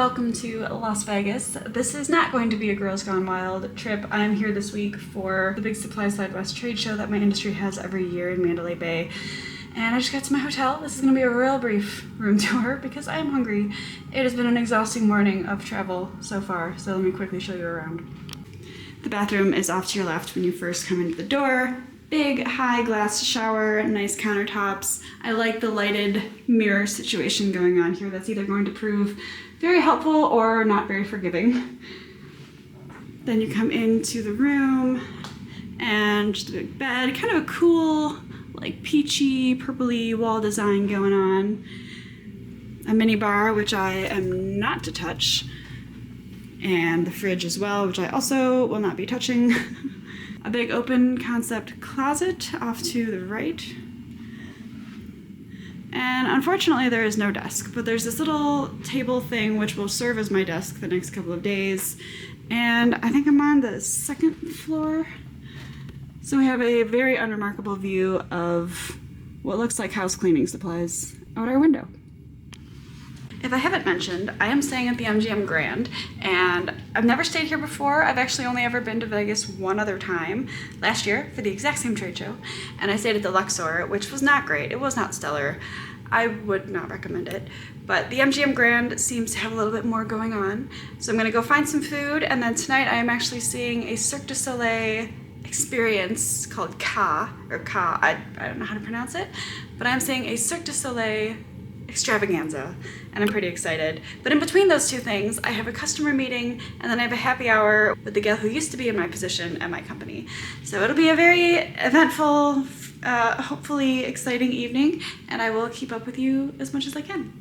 welcome to Las Vegas. This is not going to be a Girls Gone Wild trip. I'm here this week for the big Supply Side West trade show that my industry has every year in Mandalay Bay. And I just got to my hotel. This is going to be a real brief room tour because I am hungry. It has been an exhausting morning of travel so far, so let me quickly show you around. The bathroom is off to your left when you first come into the door. Big, high glass shower, nice countertops. I like the lighted mirror situation going on here. That's either going to prove very helpful or not very forgiving. Then you come into the room and just a big bed, kind of a cool, like peachy, purpley wall design going on. A mini bar, which I am not to touch. And the fridge as well, which I also will not be touching. A big open concept closet off to the right. And unfortunately there is no desk, but there's this little table thing which will serve as my desk the next couple of days. And I think I'm on the second floor. So we have a very unremarkable view of what looks like house cleaning supplies out our window. If I haven't mentioned, I am staying at the MGM Grand, and I've never stayed here before. I've actually only ever been to Vegas one other time, last year for the exact same trade show, and I stayed at the Luxor, which was not great. It was not stellar. I would not recommend it, but the MGM Grand seems to have a little bit more going on, so I'm gonna go find some food, and then tonight I am actually seeing a Cirque du Soleil experience called Ka, I don't know how to pronounce it, but I'm seeing a Cirque du Soleil extravaganza, and I'm pretty excited. But in between those two things, I have a customer meeting, and then I have a happy hour with the gal who used to be in my position at my company. So it'll be a very eventful, hopefully exciting evening, and I will keep up with you as much as I can.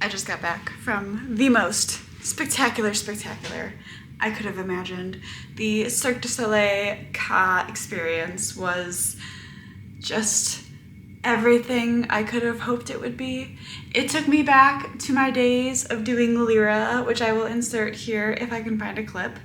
I just got back from the most spectacular I could have imagined. The Cirque du Soleil Ka experience was just everything I could have hoped it would be. It took me back to my days of doing Lyra, which I will insert here if I can find a clip.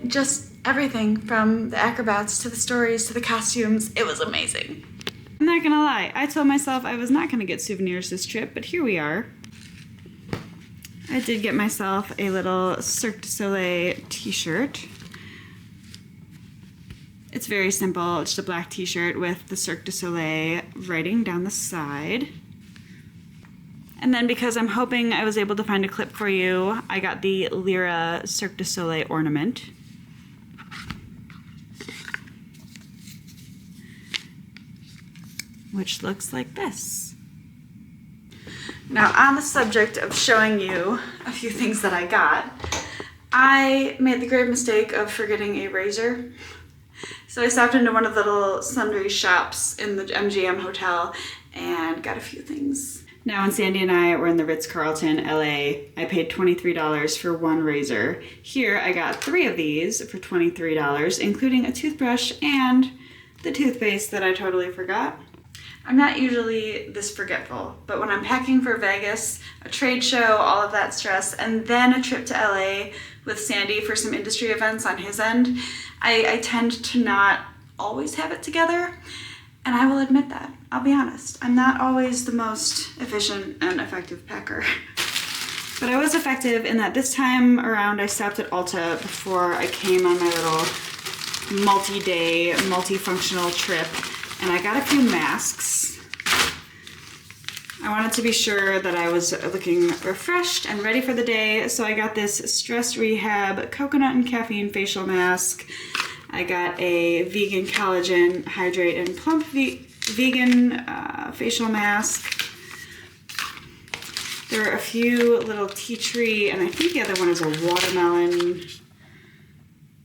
Just everything from the acrobats to the stories to the costumes, it was amazing. I'm not gonna lie, I told myself I was not gonna get souvenirs this trip, but here we are. I did get myself a little Cirque du Soleil t-shirt. It's very simple, it's just a black t-shirt with the Cirque du Soleil writing down the side. And then because I'm hoping I was able to find a clip for you, I got the Lyra Cirque du Soleil ornament. Which looks like this. Now, on the subject of showing you a few things that I got, I made the grave mistake of forgetting a razor. So I stopped into one of the little sundry shops in the MGM Hotel and got a few things. Now, when Sandy and I were in the Ritz-Carlton, LA, I paid $23 for one razor. Here, I got 3 of these for $23, including a toothbrush and the toothpaste that I totally forgot. I'm not usually this forgetful, but when I'm packing for Vegas, a trade show, all of that stress, and then a trip to LA with Sandy for some industry events on his end, I tend to not always have it together, and I will admit that. I'll be honest. I'm not always the most efficient and effective packer. But I was effective in that this time around I stopped at Ulta before I came on my little multi-day, multifunctional trip. And I got a few masks. I wanted to be sure that I was looking refreshed and ready for the day, so I got this Stress Rehab Coconut and Caffeine Facial Mask. I got a Vegan Collagen Hydrate and Plump vegan facial mask. There are a few little tea tree, and I think the other one is a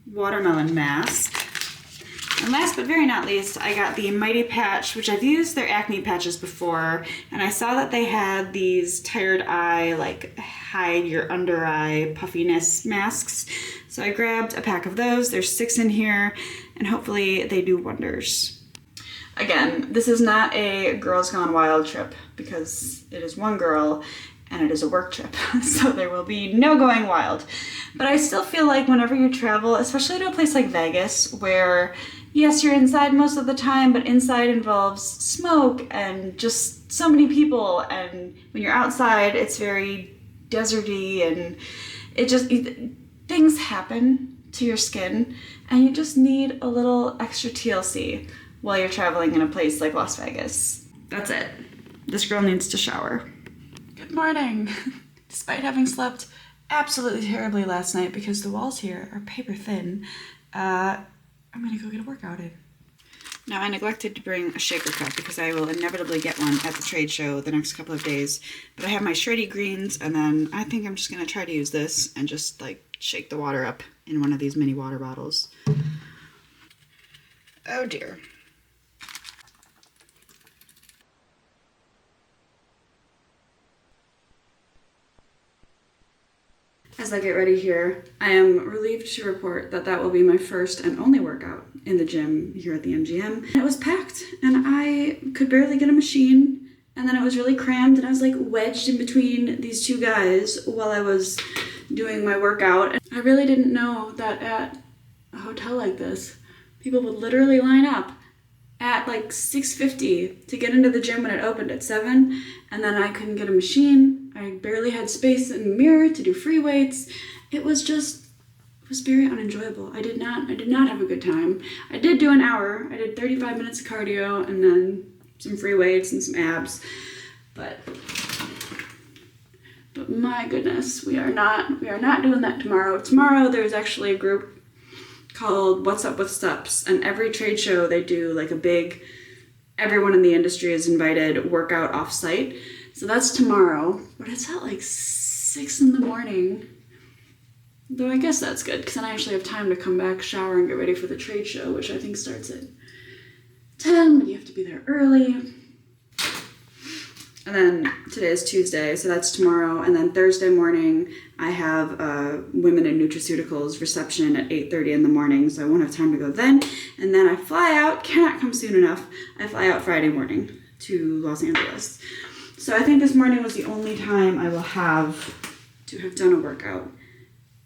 watermelon mask. And last but very not least, I got the Mighty Patch, which I've used their acne patches before, and I saw that they had these tired eye, like hide your under eye puffiness masks. So I grabbed a pack of those. There's 6 in here, and hopefully they do wonders. Again, this is not a Girls Gone Wild trip because it is one girl and it is a work trip, so there will be no going wild. But I still feel like whenever you travel, especially to a place like Vegas, where yes, you're inside most of the time, but inside involves smoke and just so many people, and when you're outside, it's very deserty, and things happen to your skin, and you just need a little extra TLC while you're traveling in a place like Las Vegas. That's it. This girl needs to shower. Good morning. Despite having slept absolutely terribly last night because the walls here are paper thin, I'm gonna go get a workout in. Now, I neglected to bring a shaker cup because I will inevitably get one at the trade show the next couple of days, but I have my shreddy greens, and then I think I'm just gonna try to use this and just like shake the water up in one of these mini water bottles. Oh dear. As I get ready here, I am relieved to report that that will be my first and only workout in the gym here at the MGM. And it was packed, and I could barely get a machine, and then it was really crammed, and I was like wedged in between these two guys while I was doing my workout. And I really didn't know that at a hotel like this, people would literally line up at like 6:50 to get into the gym when it opened at 7, and then I couldn't get a machine. I barely had space in the mirror to do free weights. It was very unenjoyable. I did not have a good time. I did do an hour. I did 35 minutes of cardio and then some free weights and some abs. But my goodness, we are not doing that tomorrow. Tomorrow there's actually a group called What's Up with Steps, and every trade show they do like a big, everyone in the industry is invited workout off-site. So that's tomorrow, but it's at like 6 in the morning. Though I guess that's good, because then I actually have time to come back, shower, and get ready for the trade show, which I think starts at 10, but you have to be there early. And then today is Tuesday, so that's tomorrow. And then Thursday morning, I have Women in Nutraceuticals reception at 8:30 in the morning, so I won't have time to go then. And then I fly out, cannot come soon enough, I fly out Friday morning to Los Angeles. So I think this morning was the only time I will have to have done a workout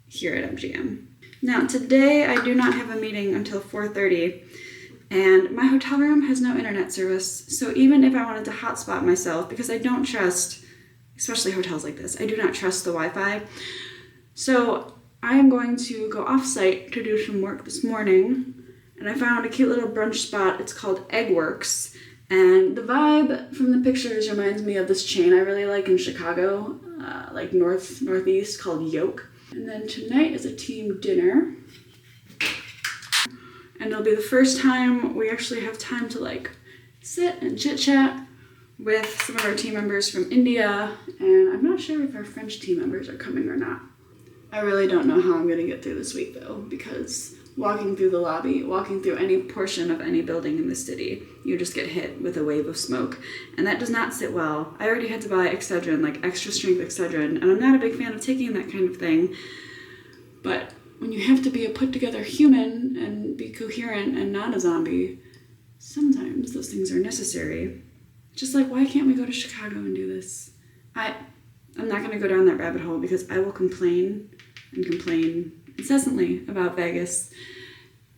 here at MGM. Now today I do not have a meeting until 4:30, and my hotel room has no internet service. So even if I wanted to hotspot myself, because I don't trust, especially hotels like this, I do not trust the Wi-Fi. So I am going to go off-site to do some work this morning, and I found a cute little brunch spot. It's called Eggworks. And the vibe from the pictures reminds me of this chain I really like in Chicago, like northeast, called Yoke. And then tonight is a team dinner. And it'll be the first time we actually have time to like sit and chit chat with some of our team members from India. And I'm not sure if our French team members are coming or not. I really don't know how I'm gonna get through this week though, because walking through the lobby, walking through any portion of any building in the city, you just get hit with a wave of smoke. And that does not sit well. I already had to buy Excedrin, like extra strength Excedrin, and I'm not a big fan of taking that kind of thing. But when you have to be a put together human and be coherent and not a zombie, sometimes those things are necessary. Just like, why can't we go to Chicago and do this? I'm not gonna go down that rabbit hole because I will complain and complain incessantly about Vegas,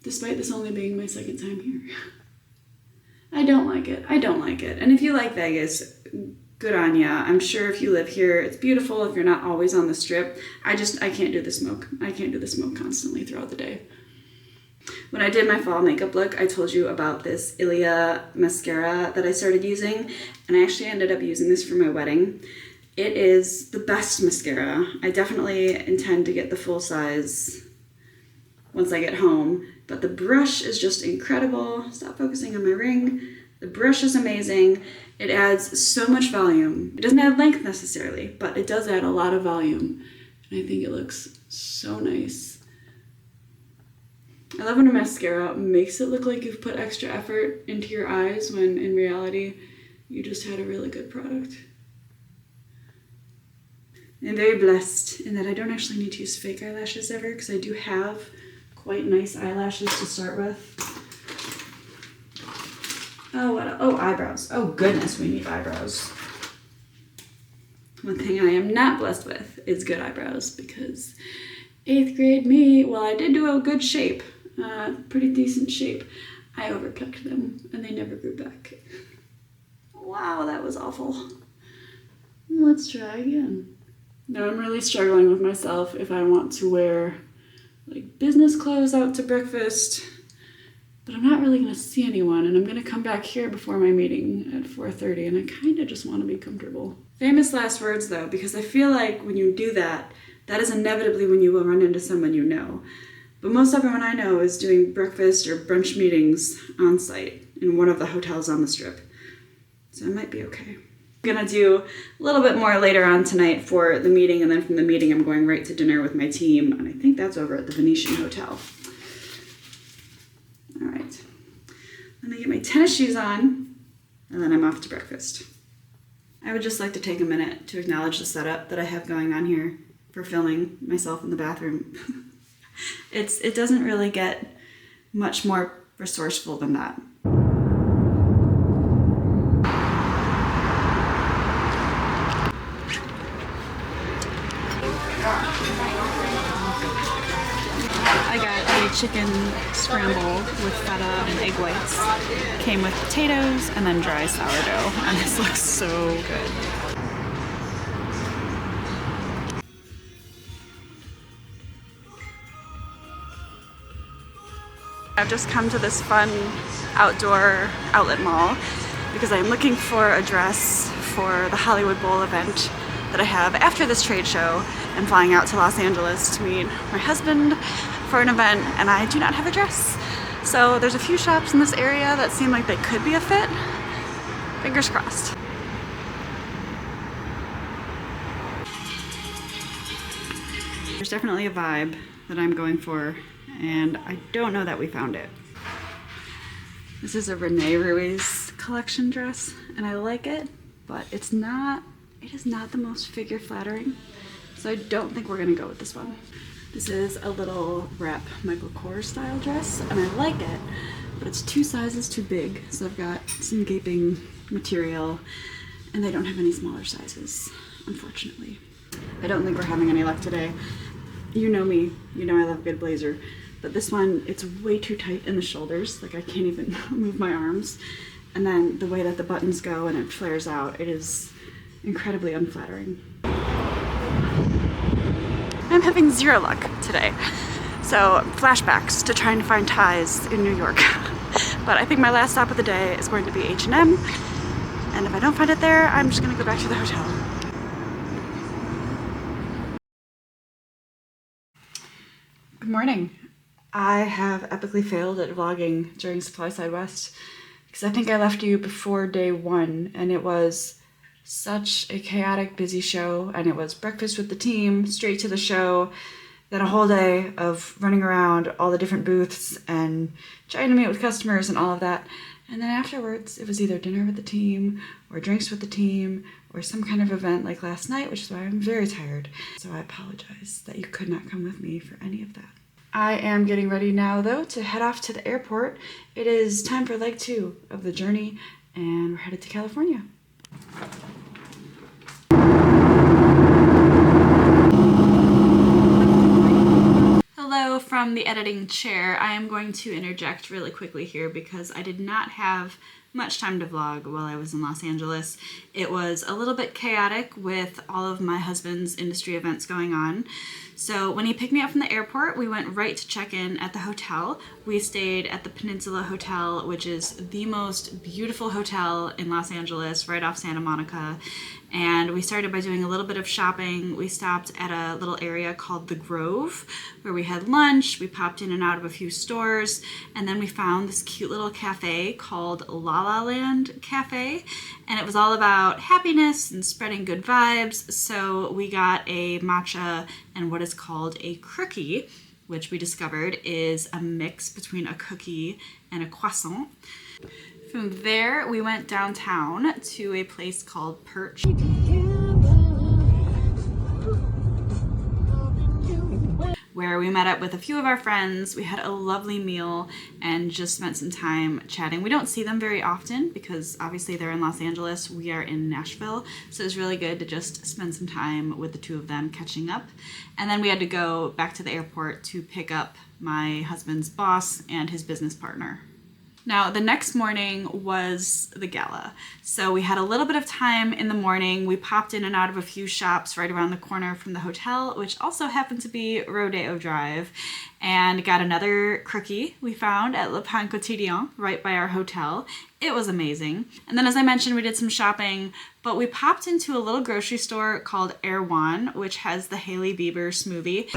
despite this only being my second time here. I don't like it. And if you like Vegas, good on ya. I'm sure if you live here, it's beautiful if you're not always on the strip. I can't do the smoke. I can't do the smoke constantly throughout the day. When I did my fall makeup look, I told you about this Ilia mascara that I started using, and I actually ended up using this for my wedding. It is the best mascara. I definitely intend to get the full size once I get home, but the brush is just incredible. Stop focusing on my ring. The brush is amazing. It adds so much volume. It doesn't add length necessarily, but it does add a lot of volume. And I think it looks so nice. I love when a mascara makes it look like you've put extra effort into your eyes when in reality, you just had a really good product. I'm very blessed in that I don't actually need to use fake eyelashes ever because I do have quite nice eyelashes to start with. Oh, eyebrows. Oh goodness, we need eyebrows. One thing I am not blessed with is good eyebrows because 8th grade me, well, I did do a good shape, pretty decent shape. I overplucked them and they never grew back. Wow, that was awful. Let's try again. Now I'm really struggling with myself if I want to wear like business clothes out to breakfast, but I'm not really gonna see anyone and I'm gonna come back here before my meeting at 4:30 and I kinda just wanna be comfortable. Famous last words though, because I feel like when you do that, that is inevitably when you will run into someone you know. But most everyone I know is doing breakfast or brunch meetings on site in one of the hotels on the Strip. So I might be okay. I'm gonna do a little bit more later on tonight for the meeting, and then from the meeting I'm going right to dinner with my team, and I think that's over at the Venetian Hotel. All right, let me get my tennis shoes on, and then I'm off to breakfast. I would just like to take a minute to acknowledge the setup that I have going on here for filming myself in the bathroom. It doesn't really get much more resourceful than that. I got a chicken scramble with feta and egg whites. Came with potatoes and then dry sourdough, and this looks so good. I've just come to this fun outdoor outlet mall because I'm looking for a dress for the Hollywood Bowl event that I have after this trade show. I'm flying out to Los Angeles to meet my husband for an event, and I do not have a dress. So there's a few shops in this area that seem like they could be a fit. Fingers crossed. There's definitely a vibe that I'm going for, and I don't know that we found it. This is a Rene Ruiz collection dress, and I like it, but it is not the most figure flattering, so I don't think we're gonna go with this one. This is a little wrap Michael Kors style dress, and I like it, but it's 2 sizes too big, so I've got some gaping material, and they don't have any smaller sizes, unfortunately. I don't think we're having any luck today. You know me, you know I love a good blazer, but this one, it's way too tight in the shoulders, like I can't even move my arms, and then the way that the buttons go and it flares out, it is incredibly unflattering. I'm having zero luck today, so flashbacks to trying to find ties in New York. But I think my last stop of the day is going to be H&M, and if I don't find it there, I'm just gonna go back to the hotel. Good morning. I have epically failed at vlogging during Supply Side West because I think I left you before day 1, and it was such a chaotic, busy show, and it was breakfast with the team, straight to the show, then a whole day of running around all the different booths and trying to meet with customers and all of that. And then afterwards, it was either dinner with the team or drinks with the team or some kind of event like last night, which is why I'm very tired. So I apologize that you could not come with me for any of that. I am getting ready now, though, to head off to the airport. It is time for leg 2 of the journey, and we're headed to California. Hello from the editing chair. I am going to interject really quickly here because I did not have much time to vlog while I was in Los Angeles. It was a little bit chaotic with all of my husband's industry events going on. So when he picked me up from the airport, we went right to check in at the hotel. We stayed at the Peninsula Hotel, which is the most beautiful hotel in Los Angeles, right off Santa Monica. And we started by doing a little bit of shopping. We stopped at a little area called The Grove, where we had lunch. We popped in and out of a few stores, and then we found this cute little cafe called La La Land Cafe, and it was all about happiness and spreading good vibes. So we got a matcha and what is called a crookie, which we discovered is a mix between a cookie and a croissant. From there, we went downtown to a place called Perch, where we met up with a few of our friends. We had a lovely meal and just spent some time chatting. We don't see them very often because obviously they're in Los Angeles, we are in Nashville, so it was really good to just spend some time with the two of them catching up. And then we had to go back to the airport to pick up my husband's boss and his business partner. Now, the next morning was the gala. So we had a little bit of time in the morning. We popped in and out of a few shops right around the corner from the hotel, which also happened to be Rodeo Drive, and got another crookie we found at Le Pain Quotidien right by our hotel. It was amazing. And then, as I mentioned, we did some shopping, but we popped into a little grocery store called Erewhon, which has the Hailey Bieber smoothie.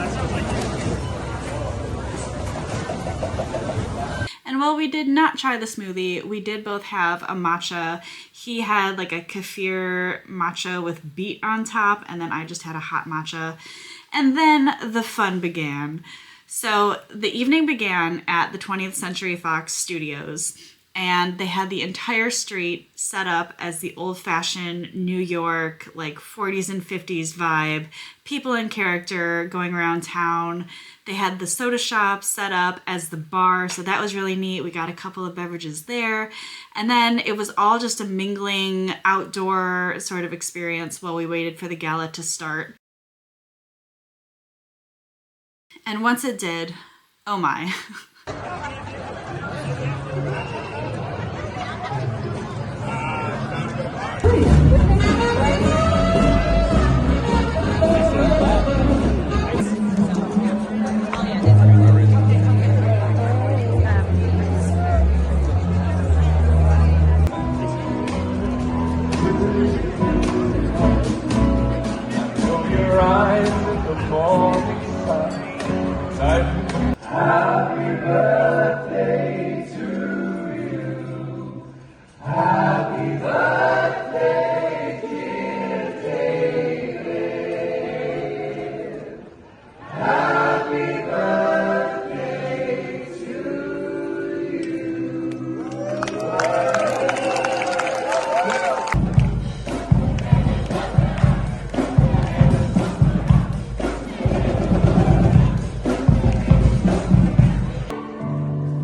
And while we did not try the smoothie, we did both have a matcha. He had like a kefir matcha with beet on top, and then I just had a hot matcha. And then the fun began. So the evening began at the 20th Century Fox Studios, and they had the entire street set up as the old-fashioned New York, like 40s and 50s vibe, people in character going around town. They had the soda shop set up as the bar, so that was really neat. We got a couple of beverages there. And then it was all just a mingling outdoor sort of experience while we waited for the gala to start. And once it did, oh my. Happy birthday to you. Happy birthday, dear David. Happy birthday to you.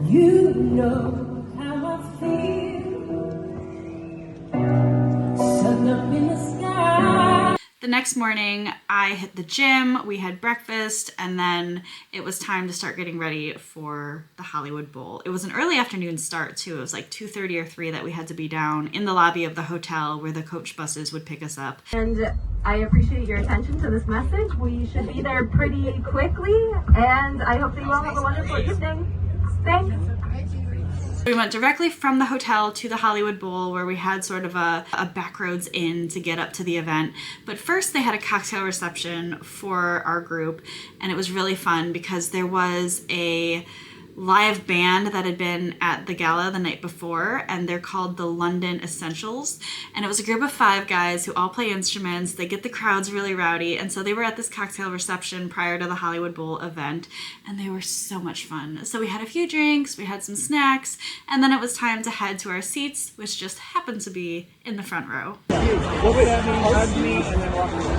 You know how I feel. Sun up in the sky. The next morning, I hit the gym, we had breakfast, and then it was time to start getting ready for the Hollywood Bowl. It was an early afternoon start, too. It was like 2:30 or 3 that we had to be down in the lobby of the hotel where the coach buses would pick us up. And I appreciate your attention to this message. We should be there pretty quickly, and I hope that you all have a wonderful evening. Thanks. We went directly from the hotel to the Hollywood Bowl, where we had sort of a backroads in to get up to the event. But first they had a cocktail reception for our group, and it was really fun because there was a live band that had been at the gala the night before, and they're called the London Essentials, and it was a group of 5 guys who all play instruments. They get the crowds really rowdy, and so they were at this cocktail reception prior to the Hollywood Bowl event, and they were so much fun. So we had a few drinks, we had some snacks, and then it was time to head to our seats, which just happened to be in the front row. What would that mean? Hug me and then walk away.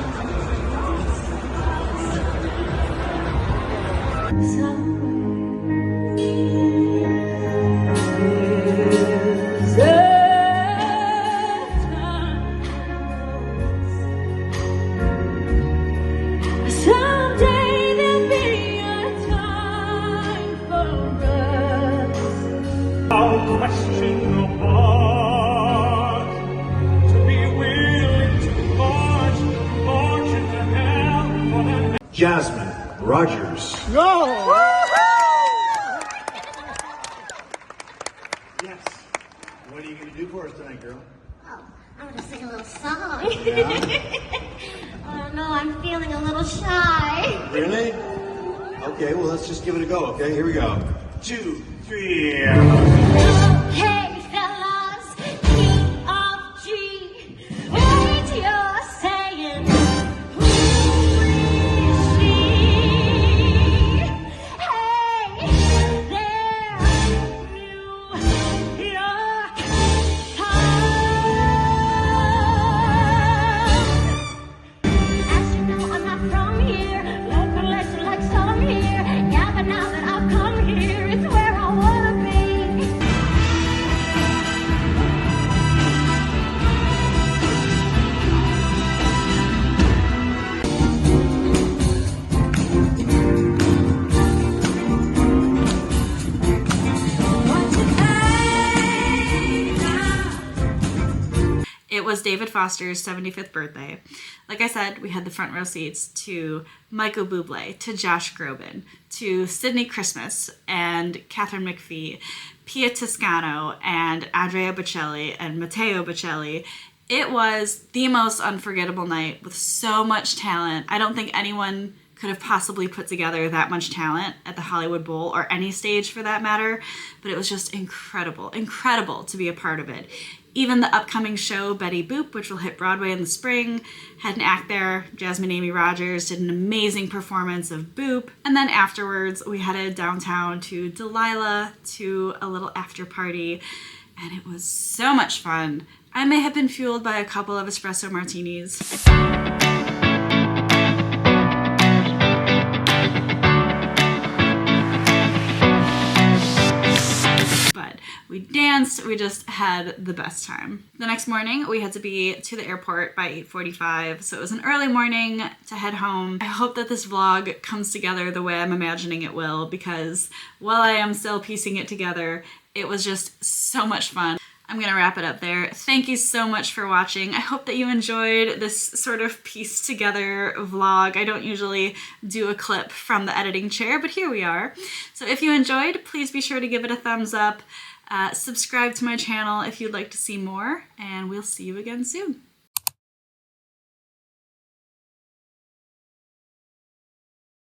Someday there'll be a time for us. I'll question the heart to be willing to march into hell for the Jasmine. Rogers. No! Yes. What are you going to do for us tonight, girl? Oh, I'm gonna sing a little song. Yeah? Oh no, I'm feeling a little shy. Really? Okay, well, let's just give it a go, okay? Here we go. 2, 3. Hey fellas, King of G, what you're saying? Who is she? Hey there, New York Times. As you know, I'm not from here. Local legend like some here. Yeah, but now that I've come here, it's where I wanna be. It was David Foster's 75th birthday. Like I said, we had the front row seats to Michael Buble, to Josh Groban, to Sydnie Christmas and Katharine McPhee, Pia Toscano and Andrea Bocelli and Matteo Bocelli. It was the most unforgettable night with so much talent. I don't think anyone could have possibly put together that much talent at the Hollywood Bowl or any stage for that matter, but it was just incredible to be a part of it. Even the upcoming show, Betty Boop, which will hit Broadway in the spring, had an act there. Jasmine Amy Rogers did an amazing performance of Boop. And then afterwards, we headed downtown to Delilah to a little after party, and it was so much fun. I may have been fueled by a couple of espresso martinis. But we danced, we just had the best time. The next morning, we had to be to the airport by 8:45, so it was an early morning to head home. I hope that this vlog comes together the way I'm imagining it will, because while I am still piecing it together, it was just so much fun. I'm gonna wrap it up there. Thank you so much for watching. I hope that you enjoyed this sort of pieced together vlog. I don't usually do a clip from the editing chair, but here we are. So if you enjoyed, please be sure to give it a thumbs up. Subscribe to my channel if you'd like to see more, and we'll see you again soon.